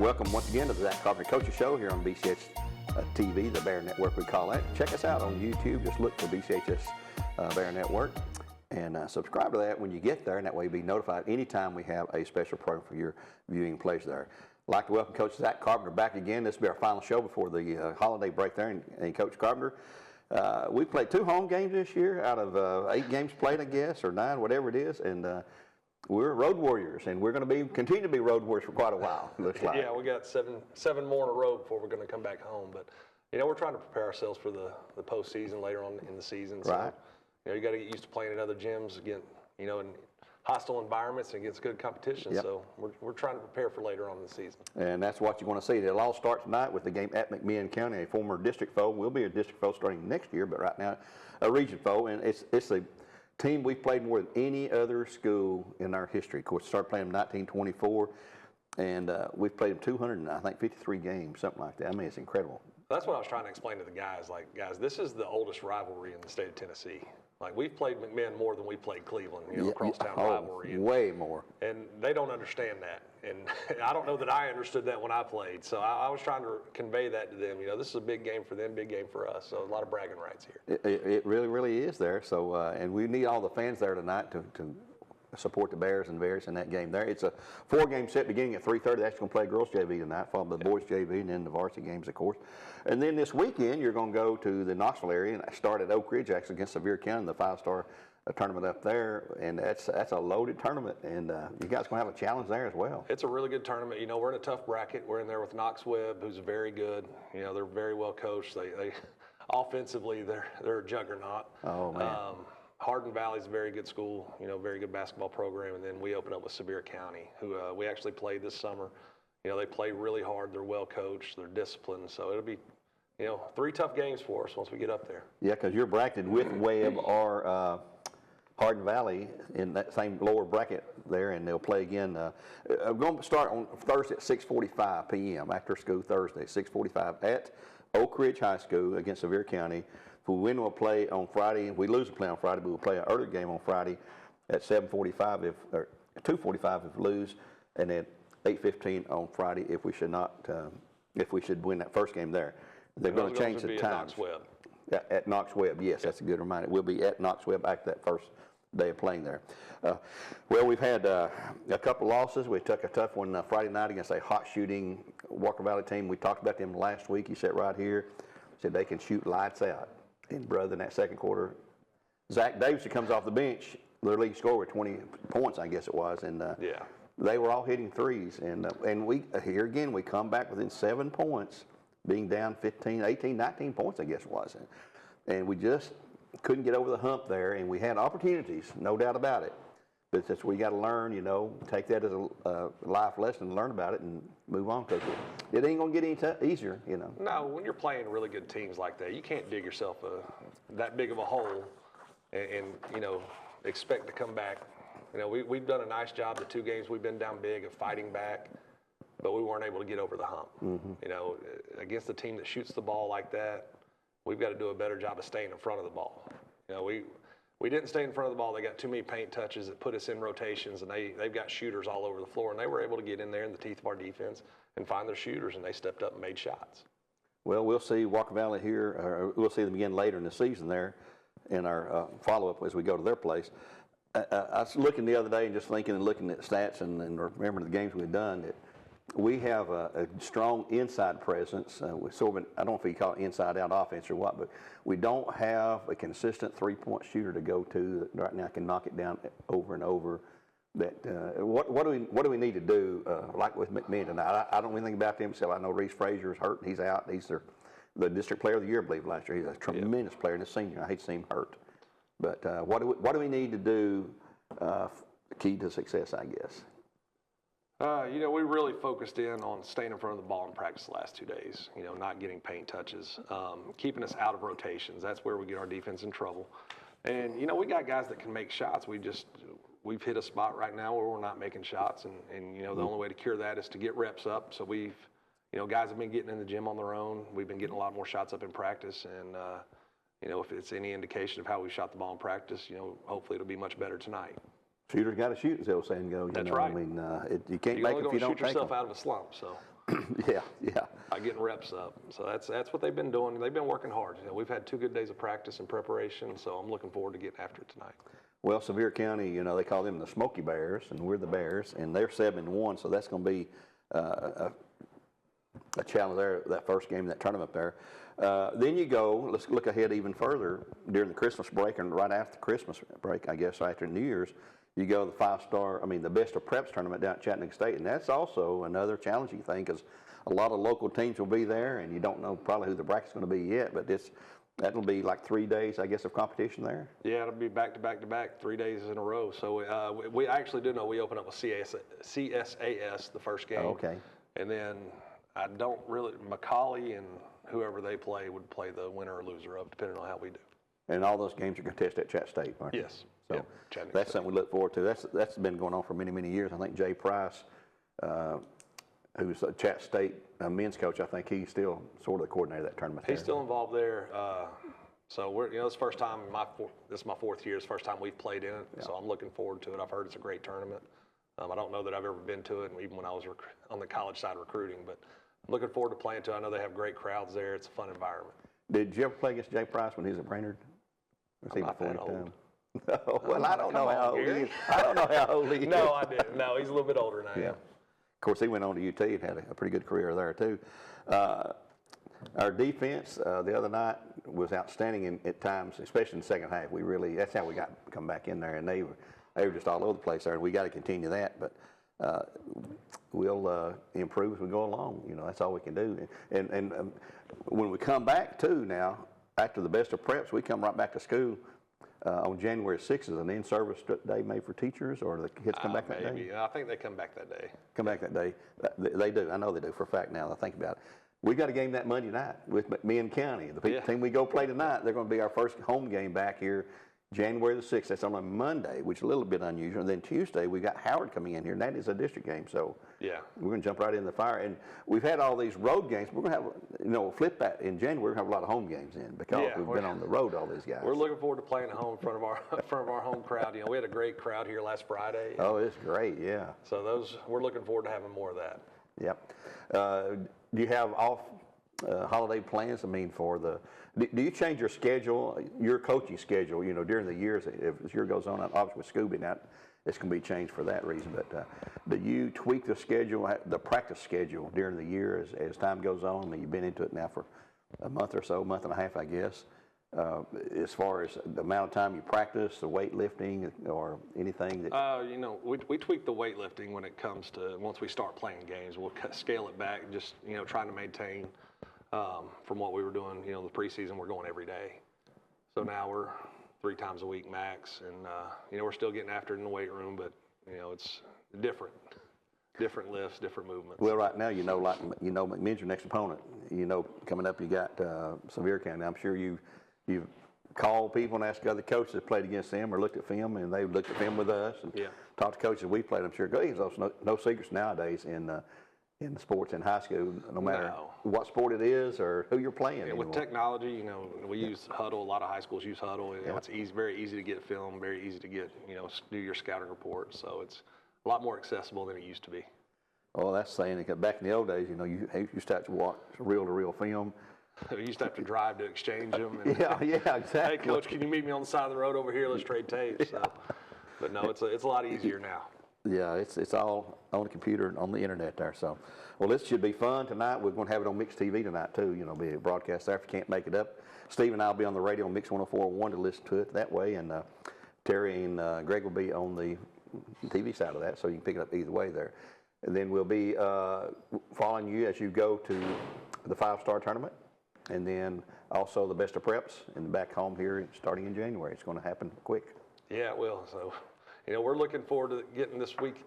Welcome once again to the Zach Carpenter Coaches Show here on BCHS TV, the Bear Network we call it. Check us out on YouTube. Just look for BCHS Bear Network and subscribe to that when you get there, and that way you'll be notified anytime we have a special program for your viewing pleasure there. I'd like to welcome Coach Zach Carpenter back again. This will be our final show before the holiday break there. And Coach Carpenter, we played 2 home games this year out of 8 games played, I guess, or 9, whatever it is. And we're road warriors, and we're going to continue to be road warriors for quite a while, looks like. Yeah, we got seven more in a row before we're going to come back home. But, we're trying to prepare ourselves for the postseason later on in the season. So, right. You got to get used to playing in other gyms, again, in hostile environments and against good competition. Yep. So we're trying to prepare for later on in the season. And that's what you want to see. It'll all start tonight with the game at McMinn County, a former district foe. We'll be a district foe starting next year, but right now a region foe. And it's a team we've played more than any other school in our history. Of course, started playing them in 1924, and we've played them 253 games, something like that. I mean, it's incredible. That's what I was trying to explain to the guys. Like, guys, this is the oldest rivalry in the state of Tennessee. Like, we've played McMinn more than we played Cleveland, crosstown rivalry. Way more. And they don't understand that. And I don't know that I understood that when I played. So I was trying to convey that to them. This is a big game for them, big game for us. So a lot of bragging rights here. It really, really is there. So, and we need all the fans there tonight to support the Bears and Bears in that game there. It's a 4-game set beginning at 3:30. They're actually going to play girls JV tonight, followed by the boys JV, and then the varsity games, of course. And then this weekend, you're going to go to the Knoxville area and start at Oak Ridge, actually against Sevier County, the 5-star tournament up there. And that's a loaded tournament, and you guys going to have a challenge there as well. It's a really good tournament. We're in a tough bracket. We're in there with Knox Webb, who's very good. They're very well coached. They offensively, they're a juggernaut. Oh, man. Hardin Valley's a very good school, very good basketball program, and then we open up with Sevier County, who we actually played this summer. They play really hard. They're well coached. They're disciplined. So it'll be, 3 tough games for us once we get up there. Yeah, because you're bracketed with Webb or Hardin Valley in that same lower bracket there, and they'll play again. We're going to start on Thursday at 6:45 p.m. after school Thursday, 6:45 at Oak Ridge High School against Sevier County. If we win, we'll play on Friday. If we lose, we'll play on Friday, but we'll play an early game on Friday at 7:45 or 2:45 if we lose, and then 8:15 on Friday if we should win that first game there. They're going to change the times. At Knox Webb, yes, that's a good reminder. We'll be at Knox Webb after that first day of playing there. Well, we've had a couple losses. We took a tough one Friday night against a hot shooting Walker Valley team. We talked about them last week. He sat right here, said they can shoot lights out. And brother, in that second quarter, Zach Davis, who comes off the bench, their league scorer with 20 points, I guess it was, and they were all hitting threes. And we here again, we come back within 7 points, being down 15, 18, 19 points, I guess it was. And we just couldn't get over the hump there, and we had opportunities, no doubt about it. But that's we got to learn, take that as a life lesson, learn about it, and move on. Because it ain't going to get any easier, No, when you're playing really good teams like that, you can't dig yourself that big of a hole and expect to come back. We've done a nice job the 2 games we've been down big of fighting back, but we weren't able to get over the hump. Mm-hmm. Against a team that shoots the ball like that, we've got to do a better job of staying in front of the ball. We didn't stay in front of the ball. They got too many paint touches that put us in rotations, and they've got shooters all over the floor, and they were able to get in there in the teeth of our defense and find their shooters, and they stepped up and made shots. Well, we'll see Walker Valley here, or we'll see them again later in the season there in our follow-up as we go to their place. I was looking the other day and just thinking and looking at stats and remembering the games we've done, that we have a strong inside presence. I don't know if you call it inside-out offense or what, but we don't have a consistent 3-point shooter to go to that right now can knock it down over and over. That what do we need to do like with McMinn tonight? I don't know anything about them, so I know Reese Frazier is hurt. He's out. He's the district player of the year, I believe, last year. He's a tremendous player and a senior. I hate to see him hurt. But what do we need to do key to success, I guess? We really focused in on staying in front of the ball in practice the last 2 days, not getting paint touches, keeping us out of rotations. That's where we get our defense in trouble. And, we got guys that can make shots. We've hit a spot right now where we're not making shots. And the only way to cure that is to get reps up. So guys have been getting in the gym on their own. We've been getting a lot more shots up in practice. And, if it's any indication of how we shot the ball in practice, hopefully it'll be much better tonight. Shooters got to shoot, as the old saying goes. That's right. I mean, you can't make it if you don't take it. You shoot yourself out of a slump. So Yeah. Getting reps up. So that's what they've been doing. They've been working hard. We've had 2 good days of practice and preparation, so I'm looking forward to getting after it tonight. Well, Sevier County, they call them the Smoky Bears, and we're the Bears, and they're 7-1, so that's going to be a challenge there, that first game, that tournament there. Then you go, let's look ahead even further, during the Christmas break, and right after the Christmas break, I guess, after New Year's, you go to the Best of Preps tournament down at Chattanooga State, and that's also another challenging thing, because a lot of local teams will be there, and you don't know probably who the bracket's going to be yet, but that'll be like 3 days, I guess, of competition there. Yeah, it'll be back to back, 3 days in a row. So we actually do know we open up with CSAS the first game. Oh, okay. And then I don't really, Macaulay and whoever they play would play the winner or loser of, depending on how we do. And all those games are contested at Chat State, aren't they? Yes. So yep. that's something we look forward to. That's been going on for many, many years. I think Jay Price, who's a Chat State men's coach, I think he's still sort of the coordinator of that tournament. He's still involved there. So we're, it's the first time this is my 4th year. It's the first time we've played in it. Yeah. So I'm looking forward to it. I've heard it's a great tournament. I don't know that I've ever been to it, even when I was on the college side recruiting, but I'm looking forward to playing to it. I know they have great crowds there. It's a fun environment. Did you ever play against Jay Price when he was at Brainerd? I'm not that old. No, well, I don't know how old he is. I don't know how old he is. No, I didn't. No, he's a little bit older than I am. Of course, he went on to UT and had a pretty good career there, too. Our defense the other night was outstanding at times, especially in the second half. That's how we come back in there, and they were just all over the place there, and we got to continue that. But we'll improve as we go along. That's all we can do. And when we come back, too, now, after the Best of Preps, we come right back to school. On January 6th is an in-service day made for teachers, or the kids come back that day? I think they come back that day. Come back that day. They do. I know they do for a fact now that I think about it. We got a game that Monday night with McMinn County. The team we go play tonight, they're going to be our first home game back here January the 6th. That's on a Monday, which is a little bit unusual. And then Tuesday, we got Howard coming in here, and that is a district game. So we're going to jump right in the fire. And we've had all these road games. We're going to have, flip that in January. We're going to have a lot of home games in because we've been on the road, all these guys. We're looking forward to playing at home in front of our home crowd. We had a great crowd here last Friday. Oh, it's great, yeah. So we're looking forward to having more of that. Yep. Do you have off holiday plans? I mean, do you change your schedule, your coaching schedule, during the years, as year goes on, obviously with Scooby now, it's going to be changed for that reason, but do you tweak the schedule, the practice schedule during the year as time goes on? I mean, you've been into it now for a month or so, month and a half, I guess, as far as the amount of time you practice, the weightlifting, or anything that... we tweak the weightlifting when it comes to, once we start playing games, we'll scale it back, just, trying to maintain from what we were doing, the preseason, we're going every day. So now we're 3 times a week max, and we're still getting after it in the weight room, but it's different lifts, different movements. Well, right now, McMinn's your next opponent. Coming up, you got Sevier County. I'm sure you've called people and asked other coaches that played against them or looked at film, and they've looked at film with us and talked to coaches we played. I'm sure there's no secrets nowadays in sports in high school, no matter what sport it is or who you're playing. And with technology, we use Huddle. A lot of high schools use Huddle. It's very easy to get film, very easy to get, do your scouting report. So it's a lot more accessible than it used to be. Well, that's saying it. Back in the old days, you used to have to watch reel-to-reel film. We used to have to drive to exchange them. And, yeah, exactly. Hey, Coach, can you meet me on the side of the road over here? Let's trade tapes. So, but no, it's a lot easier now. Yeah, it's all on the computer and on the internet there. So, well, this should be fun tonight. We're going to have it on Mix TV tonight too. Be a broadcast there if you can't make it up. Steve and I will be on the radio on Mix 104.1 to listen to it that way, and Terry and Greg will be on the TV side of that, so you can pick it up either way there. And then we'll be following you as you go to the 5-star tournament, and then also the Best of Preps and back home here starting in January. It's going to happen quick. Yeah, it will. So. We're looking forward to getting this week,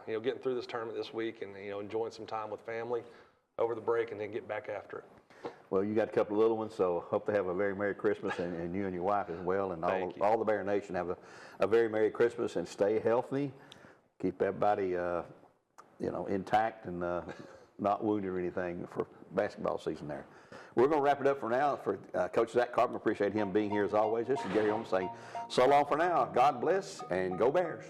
getting through this tournament this week and, enjoying some time with family over the break and then get back after it. Well, you got a couple of little ones, so hope they have a very Merry Christmas and you and your wife as well. And all the Bear Nation have a very Merry Christmas and stay healthy. Keep everybody, intact and not wounded or anything for basketball season there. We're going to wrap it up for now. For Coach Zach Carpenter, appreciate him being here as always. This is Gary Holmes saying so long for now. God bless and go Bears.